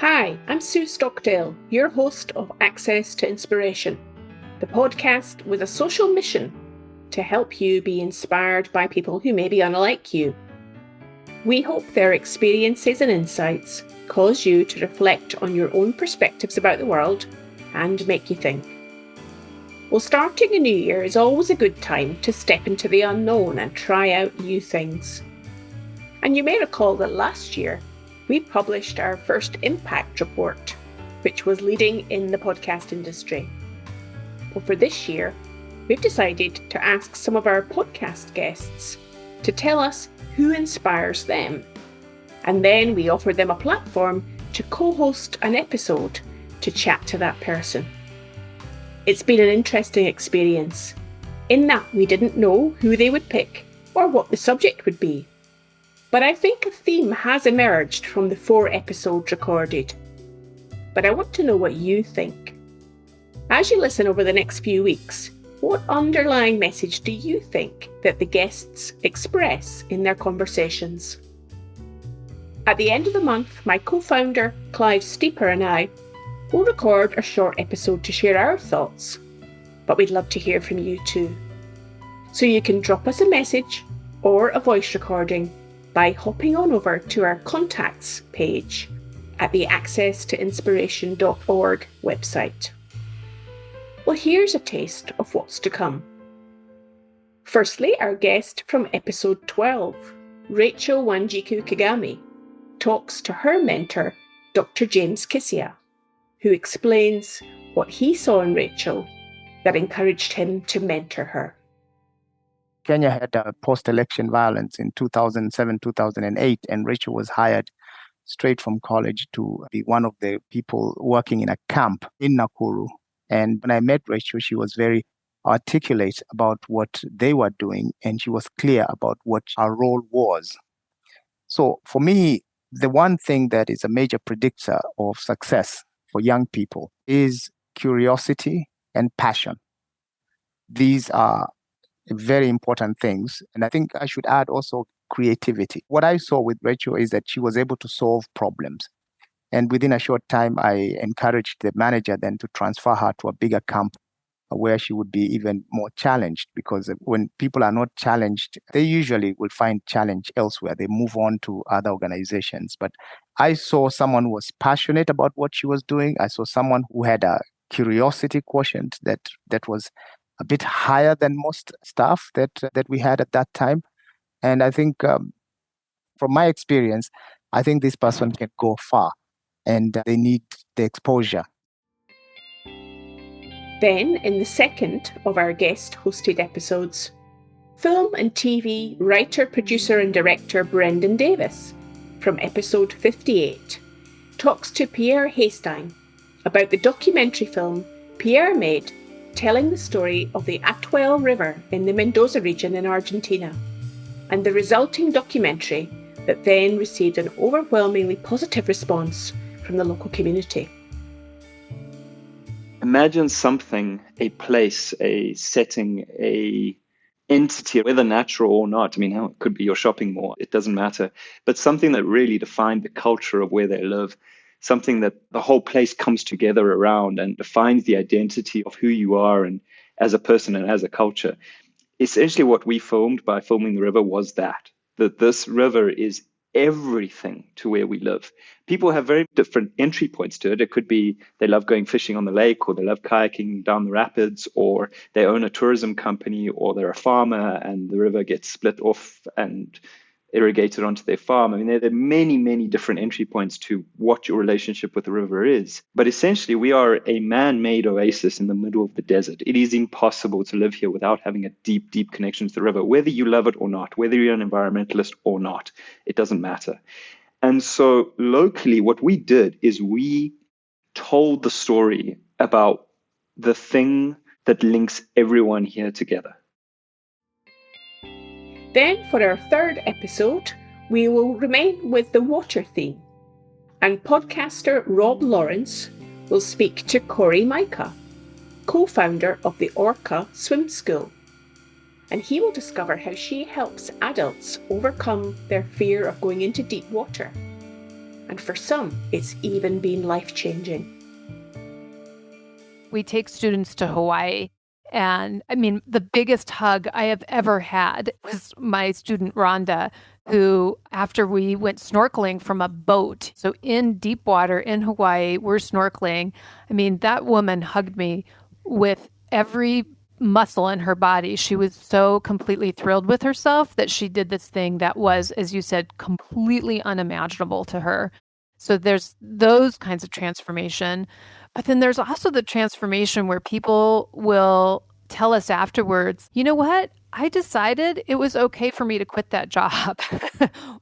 Hi, I'm Sue Stockdale, your host of Access to Inspiration, the podcast with a social mission to help you be inspired by people who may be unlike you. We hope their experiences and insights cause you to reflect on your own perspectives about the world and make you think. Well, starting a new year is always a good time to step into the unknown and try out new things. And you may recall that last year, we published our first impact report, which was leading in the podcast industry. Well, for this year, we've decided to ask some of our podcast guests to tell us who inspires them. And then we offer them a platform to co-host an episode to chat to that person. It's been an interesting experience, in that we didn't know who they would pick or what the subject would be. But I think a theme has emerged from the 4 episodes recorded. But I want to know what you think. As you listen over the next few weeks, what underlying message do you think that the guests express in their conversations? At the end of the month, my co-founder, Clive Steeper, and I will record a short episode to share our thoughts. But we'd love to hear from you too. So you can drop us a message or a voice recording by hopping on over to our contacts page at the accesstoinspiration.org website. Well, here's a taste of what's to come. Firstly, our guest from episode 12, Rachel Wanjiku Kagami, talks to her mentor, Dr. James Kisia, who explains what he saw in Rachel that encouraged him to mentor her. Kenya had post-election violence in 2007, 2008, and Rachel was hired straight from college to be one of the people working in a camp in Nakuru. And when I met Rachel, she was very articulate about what they were doing, and she was clear about what her role was. So for me, the one thing that is a major predictor of success for young people is curiosity and passion. These are very important things. And I think I should add also creativity. What I saw with Rachel is that she was able to solve problems. And within a short time, I encouraged the manager then to transfer her to a bigger camp where she would be even more challenged, because when people are not challenged, they usually will find challenge elsewhere. They move on to other organizations. But I saw someone who was passionate about what she was doing. I saw someone who had a curiosity quotient that was a bit higher than most staff that we had at that time. And I think from my experience, I think this person can go far, and they need the exposure. Then, in the second of our guest-hosted episodes, film and TV writer, producer and director Brendan Davis, from episode 58, talks to Pierre Hastine about the documentary film Pierre made telling the story of the Atuel River in the Mendoza region in Argentina, and the resulting documentary that then received an overwhelmingly positive response from the local community. Imagine something, a place, a setting, a entity, whether natural or not. I mean, it could be your shopping mall, it doesn't matter, but something that really defined the culture of where they live, something that the whole place comes together around and defines the identity of who you are and as a person and as a culture. Essentially what we filmed by filming the river was that this river is everything to where we live. People have very different entry points to it. It could be they love going fishing on the lake, or they love kayaking down the rapids, or they own a tourism company, or they're a farmer and the river gets split off and irrigated onto their farm. I mean, there are many, many different entry points to what your relationship with the river is. But essentially, we are a man-made oasis in the middle of the desert. It is impossible to live here without having a deep, deep connection to the river, whether you love it or not, whether you're an environmentalist or not. It doesn't matter. And so locally, what we did is we told the story about the thing that links everyone here together. Then, for our third episode, we will remain with the water theme, and podcaster Rob Lawrence will speak to Corey Micah, co-founder of the Orca Swim School, and he will discover how she helps adults overcome their fear of going into deep water. And for some, it's even been life-changing. We take students to Hawaii. And I mean, the biggest hug I have ever had was my student Rhonda, who, after we went snorkeling from a boat, so in deep water in Hawaii, we're snorkeling. I mean, that woman hugged me with every muscle in her body. She was so completely thrilled with herself that she did this thing that was, as you said, completely unimaginable to her. So there's those kinds of transformation. But then there's also the transformation where people will tell us afterwards, you know what? I decided it was okay for me to quit that job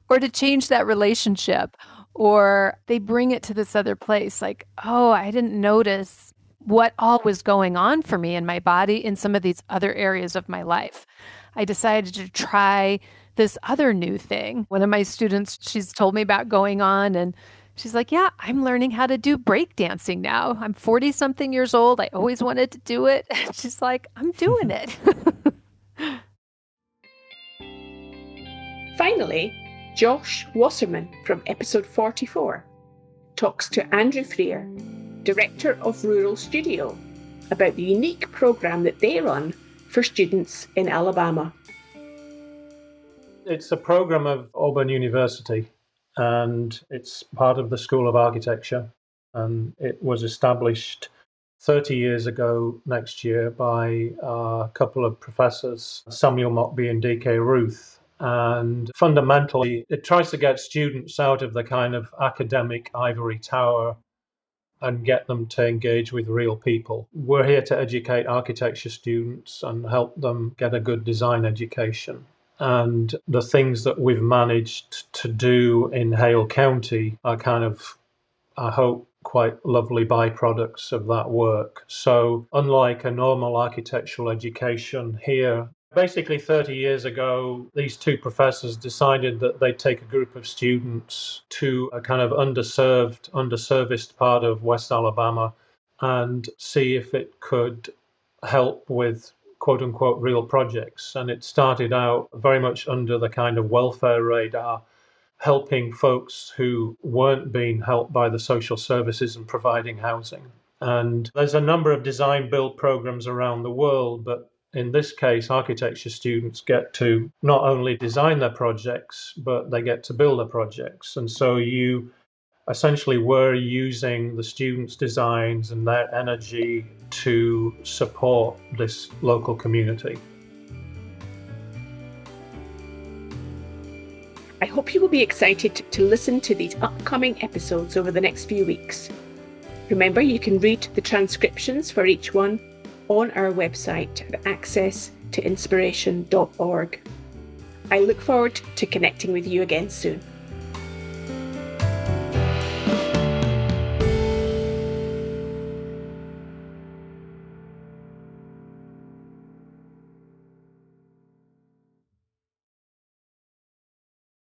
or to change that relationship. Or they bring it to this other place like, oh, I didn't notice what all was going on for me in my body in some of these other areas of my life. I decided to try this other new thing. One of my students, she's told me about going on and she's like, yeah, I'm learning how to do breakdancing now. I'm 40 something years old. I always wanted to do it. She's like, I'm doing it. Finally, Josh Wasserman from episode 44 talks to Andrew Freer, Director of Rural Studio, about the unique program that they run for students in Alabama. It's a program of Auburn University, and it's part of the School of Architecture. And it was established 30 years ago next year by a couple of professors, Samuel Mockbee and D.K. Ruth. And fundamentally, it tries to get students out of the kind of academic ivory tower and get them to engage with real people. We're here to educate architecture students and help them get a good design education. And the things that we've managed to do in Hale County are kind of, I hope, quite lovely byproducts of that work. So unlike a normal architectural education here, basically 30 years ago, these two professors decided that they'd take a group of students to a kind of underserviced part of West Alabama and see if it could help with quote unquote real projects. And it started out very much under the kind of welfare radar, helping folks who weren't being helped by the social services and providing housing. And there's a number of design build programs around the world, but in this case, architecture students get to not only design their projects, but they get to build their projects. And so you essentially were using the students' designs and their energy to support this local community. I hope you will be excited to listen to these upcoming episodes over the next few weeks. Remember, you can read the transcriptions for each one on our website at accesstoinspiration.org. I look forward to connecting with you again soon.